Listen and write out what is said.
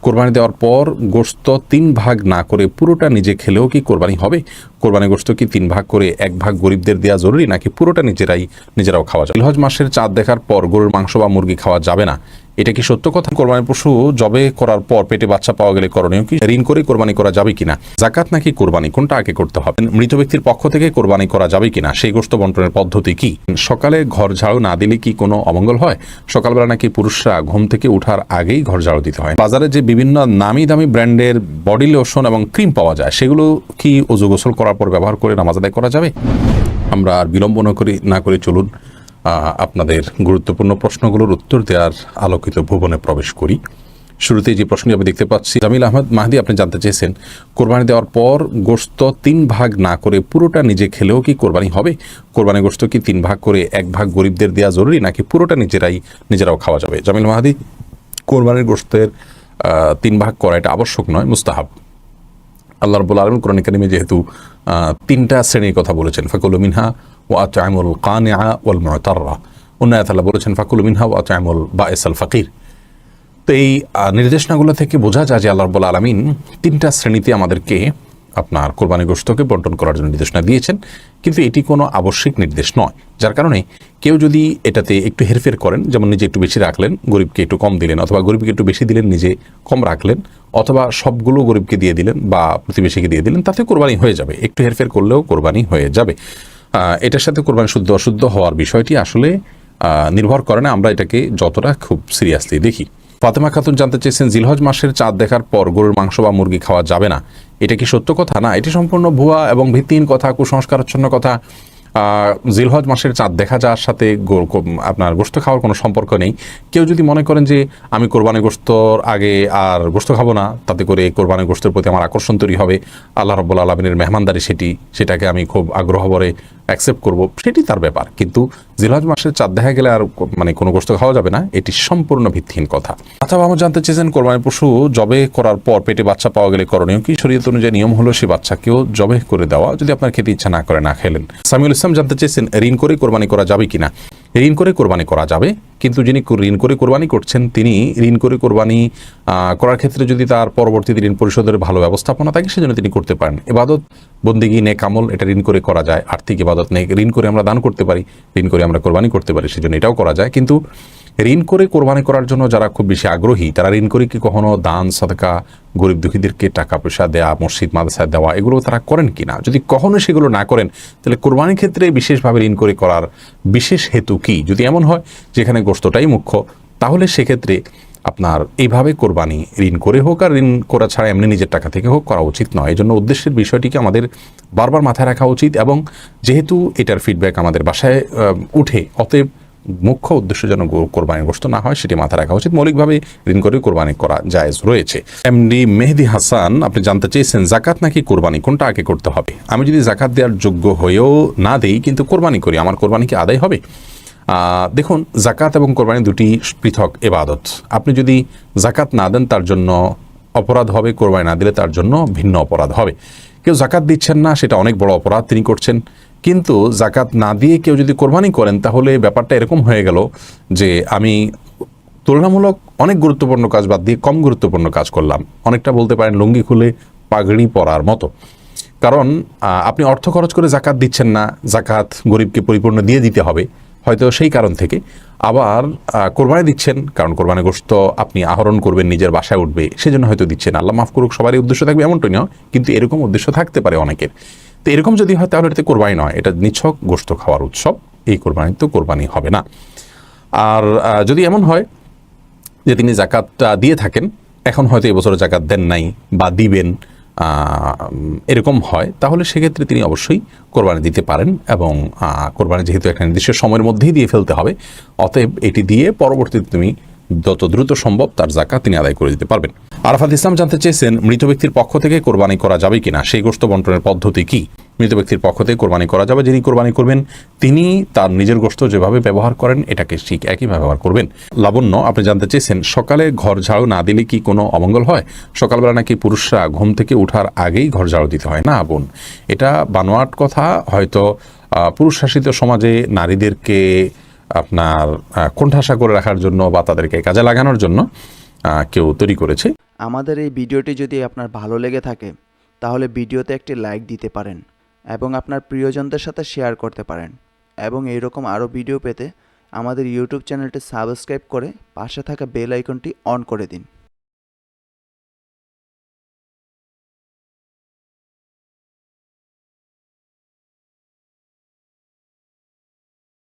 কোরবানি দেওয়ার পর গোশত 3 ভাগ না করে পুরোটা নিজে খেলেও কি কোরবানি হবে? কোরবানি গোশত কি 3 ভাগ করে 1 ভাগ গরিবদের দেওয়া জরুরি, নাকি পুরোটা নিজেরাও খাওয়া যাবে? জিলহজ মাসের চাঁদ দেখার পর গরুর মাংস বা মুরগি খাওয়া যাবে না, এটা কি সত্য কথা? কোরবানির পশু জবে করার পর পেটে বাচ্চা পাওয়া গেলে করণীয় কি? ঋণ করে কোরবানি করা যাবে কিনা? জাকাত নাকি কোরবানি, কোনটা আগে করতে হবে? মৃত ব্যক্তির পক্ষ থেকে কোরবানি করা যাবে কিনা, সেই গোশত বন্টনের পদ্ধতি কি? সকালে ঘর ঝাড়ু না দিলে কি কোনো অমঙ্গল হয়? সকালবেলা নাকি পুরুষরা ঘুম থেকে ওঠার আগেই ঘর ঝাড়ু দিতে হয়? বাজারে যে বিভিন্ন নামি দামি ব্র্যান্ডের বডি লোশন এবং ক্রিম পাওয়া যায়, সেগুলো কি ওযু গোসল করার পর ব্যবহার করে নামাজ আদায় করা যাবে? আমরা আর বিলম্ব না করে চলুন আপনাদের গুরুত্বপূর্ণ প্রশ্নগুলোর উত্তর দেওয়ার আলোকিত ভুবনে প্রবেশ করি। শুরুতেই যে প্রশ্নটি আমি দেখতে পাচ্ছি, জামিল আহমেদ মাহদি আপনি জানতে চেয়েছেন, কোরবানি দেওয়ার পর গোশত 3 ভাগ না করে পুরোটা নিজে খেলেও কি কোরবানি হবে? কোরবানি গোশত কি 3 ভাগ করে 1 ভাগ গরিবদের দেওয়া জরুরি, নাকি পুরোটা নিজেরাও খাওয়া যাবে? জামিল মাহদি, কোরবানির গোশতের 3 ভাগ করা এটা আবশ্যক নয়, মুস্তাহাব। আল্লাহ রাব্বুল আলামিন কোরআন কারীমে যেহেতু 3টা শ্রেণীর কথা বলেছেন, ফাকুলু মিনহা ওয়া আত'আমুল কানিআ ওয়াল মু'তাররা, অন্য আয়াতে আল্লাহ বলেছেন ফাকুলু মিনহা ওয়া আত'আমুল বাঈসাল ফাকির। তো এই নির্দেশনাগুলো থেকে বোঝা যায় যে আল্লাহ রাব্বুল আলামিন 3টা শ্রেণীতে আমাদেরকে আপনার কোরবানি গোশতকে বন্টন করার জন্য নির্দেশনা দিয়েছেন, কিন্তু এটি কোনো আবশ্যিক নির্দেশ নয়। যার কারণে কেউ যদি এটাতে একটু হেরফের করেন, যেমন নিজে একটু বেশি রাখলেন, গরিবকে একটু কম দিলেন, অথবা গরিবকে একটু বেশি দিলেন, নিজে কম রাখলেন, অথবা সবগুলো গরিবকে দিয়ে দিলেন বা প্রতিবেশীকে দিয়ে দিলেন, তাতে কোরবানি হয়ে যাবে। একটু হেরফের করলেও কোরবানি হয়ে যাবে। এটার সাথে কোরবানি শুদ্ধ অশুদ্ধ হওয়ার বিষয়টি আসলে নির্ভর করে না, আমরা এটাকে যতটা খুব সিরিয়াসলি দেখি। ফাতেমা খাতুন জানতে চেয়েছেন, জিলহজ মাসের চাঁদ দেখার পর গরুর মাংস বা মুরগি খাওয়া যাবে না, এটা কি সত্য কথা? না, এটি সম্পূর্ণ ভুয়া এবং ভিত্তিহীন কথা, কুসংস্কারাচ্ছন্ন কথা। জিলহজ মাসের চাঁদ দেখা যাওয়ার সাথে আপনার গোশত খাওয়ার কোনো সম্পর্ক নেই। কেউ যদি মনে করেন যে আমি কোরবানি গোশতর আগে আর গোশত খাবো না, তাতে করে কোরবানি গোশতের প্রতি আমার আকর্ষণ তৈরি হবে, আল্লাহ রাব্বুল আলামিনের মেহমানদারি সেটাকে আমি খুব আগ্রহ ভরে অ্যাকসেপ্ট করব, সেটি তার ব্যাপার। কিন্তু জিলহজ মাসের চাঁদ দেখা গেলে আর কোনো গোশত খাওয়া যাবে না, এটি সম্পূর্ণ ভিত্তিহীন কথা। আচ্ছা, আমার জানতে চেয়েছেন, কোরবানি পশু জবে করার পর পেটে বাচ্চা পাওয়া গেলে করণীয় কি? শরীয়ত অনুযায়ী নিয়ম হলো সেই বাচ্চাকেও জবে করে দেওয়া, যদি আপনার খেতে ইচ্ছা না করে না খেলেন। সামিউল ইসলাম জানতে চেয়েছেন, ঋণ করে কোরবানি করা যাবে কিনা? ঋণ করে কোরবানি করা যাবে, কিন্তু যিনি ঋণ করে কোরবানি করছেন, তিনি ঋণ করে কোরবানি করার ক্ষেত্রে যদি তার পরবর্তীতে ঋণ পরিশোধের ভালো ব্যবস্থাপনা থাকে, সেজন্য তিনি করতে পারেন। ইবাদত, বন্দেগী, নেক আমল, এটা ঋণ করে করা যায়। আর্থিক ইবাদত নেক, ঋণ করে আমরা দান করতে পারি, ঋণ করে আমরা কোরবানি করতে পারি, সেজন্য এটাও করা যায়। কিন্তু ঋণ করে কোরবানি করার জন্য যারা খুব বেশি আগ্রহী, তারা ঋণ করে কি কখনো দান সাদকা, গরিব দুঃখীদেরকে টাকা পয়সা দেওয়া, মসজিদ মাদ্রাসায় দেওয়া, এগুলো তারা করেন কিনা? যদি কখনো সেগুলো না করেন, তাহলে কোরবানির ক্ষেত্রে বিশেষভাবে ঋণ করে করার বিশেষ হেতু কি? যদি এমন হয় যেখানে গোশতটাই মুখ্য, তাহলে সেক্ষেত্রে আপনার এইভাবে কোরবানি ঋণ করে হোক আর ঋণ করা ছাড়া এমনি নিজের টাকা থেকে হোক করা উচিত নয়। এই জন্য উদ্দেশ্যের বিষয়টিকে আমাদের বারবার মাথায় রাখা উচিত, এবং যেহেতু এটার ফিডব্যাক আমাদের বাসায় উঠে, অতএব মুখ্য উদ্দেশ্য যেন কোরবানির গোশত না হয় সেটি মাথায় রাখা উচিত। মৌলিকভাবে ঋণ করে কোরবানি করা জায়েজ রয়েছে। এমডি মেহেদি হাসান আপনি জানতে চেয়েছেন, জাকাত নাকি কোরবানি, কোনটা আগে করতে হবে? আমি যদি জাকাত দেওয়ার যোগ্য হয়েও না দেই, কিন্তু কোরবানি করি, আমার কোরবানি কি আদায় হবে? দেখুন, জাকাত এবং কোরবানি দুটি পৃথক ইবাদত। আপনি যদি জাকাত না দেন, তার জন্য অপরাধ হবে, কোরবানি না দিলে তার জন্য ভিন্ন অপরাধ হবে। কেউ জাকাত দিচ্ছেন না, সেটা অনেক বড় অপরাধ তিনি করছেন। কিন্তু জাকাত না দিয়ে কেউ যদি কোরবানি করেন, তাহলে ব্যাপারটা এরকম হয়ে গেল যে আমি তুলনামূলক অনেক গুরুত্বপূর্ণ কাজ বাদ দিয়ে কম গুরুত্বপূর্ণ কাজ করলাম। অনেকটা বলতে পারেন লুঙ্গি খুলে পাগড়ি পরার মতো। কারণ আপনি অর্থ খরচ করে জাকাত দিচ্ছেন না, জাকাত গরিবকে পরিপূর্ণ দিয়ে দিতে হবে, হয়তো সেই কারণ থেকে। আবার কোরবানি দিচ্ছেন, কারণ কোরবানি গোশত আপনি আহরণ করবেন, নিজের বাসায় উঠবে, সেজন্য হয়তো দিচ্ছেন। আল্লাহ মাফ করুক, সবারই উদ্দেশ্য থাকবে এমনটাই নয়, কিন্তু এরকম উদ্দেশ্য থাকতে পারে অনেকের। তো এরকম যদি হয়, তাহলে এটাতে কোরবানি নয়, এটা নিছক গোশত খাওয়ার উৎসব। এই কোরবানি তো কোরবানি হবে না। আর যদি এমন হয় যে তিনি জাকাতটা দিয়ে থাকেন, এখন হয়তো এবছর জাকাত দেন নাই বা দিবেন, এরকম হয়, তাহলে সেক্ষেত্রে তিনি অবশ্যই কোরবানি দিতে পারেন। এবং কোরবানি যেহেতু একটা নির্দিষ্ট সময়ের মধ্যেই দিয়ে ফেলতে হবে, অতএব এটি দিয়ে পরবর্তীতে তুমি যত দ্রুত সম্ভব তার জাকাত তিনি আদায় করে দিতে পারবেন। আরাফাত ইসলাম জানতে চেয়েছেন, মৃত ব্যক্তির পক্ষ থেকে কোরবানি করা যাবে কিনা, সেই গোশত বন্টনের পদ্ধতি কি? মৃত ব্যক্তির পক্ষ থেকে কোরবানি করা যাবে, যিনি কোরবানি করবেন তিনি তার নিজের গোশত যেভাবে ব্যবহার করেন এটাকে ঠিক একই ব্যবহার করবেন। লাবণ্য আপনি জানতে চেয়েছেন, সকালে ঘর ঝাড়ু না দিলে কি কোনো অমঙ্গল হয়? সকালবেলা নাকি পুরুষরা ঘুম থেকে ওঠার আগেই ঘর ঝাড়ু দিতে হয়? না বোন, এটা বানোয়াট কথা। হয়তো পুরুষ শাসিত সমাজে নারীদেরকে আপনার কোণঠাসা করে রাখার জন্য বা তাদেরকে কাজে লাগানোর জন্য কেউ তৈরি করেছে। আমাদের এই ভিডিওটি যদি আপনার ভালো লেগে থাকে তাহলে ভিডিওতে একটি লাইক দিতে পারেন এবং আপনার প্রিয়জনদের সাথে শেয়ার করতে পারেন এবং এইরকম আরও ভিডিও পেতে আমাদের ইউটিউব চ্যানেলটি সাবস্ক্রাইব করে পাশে থাকা বেল আইকনটি অন করে দিন।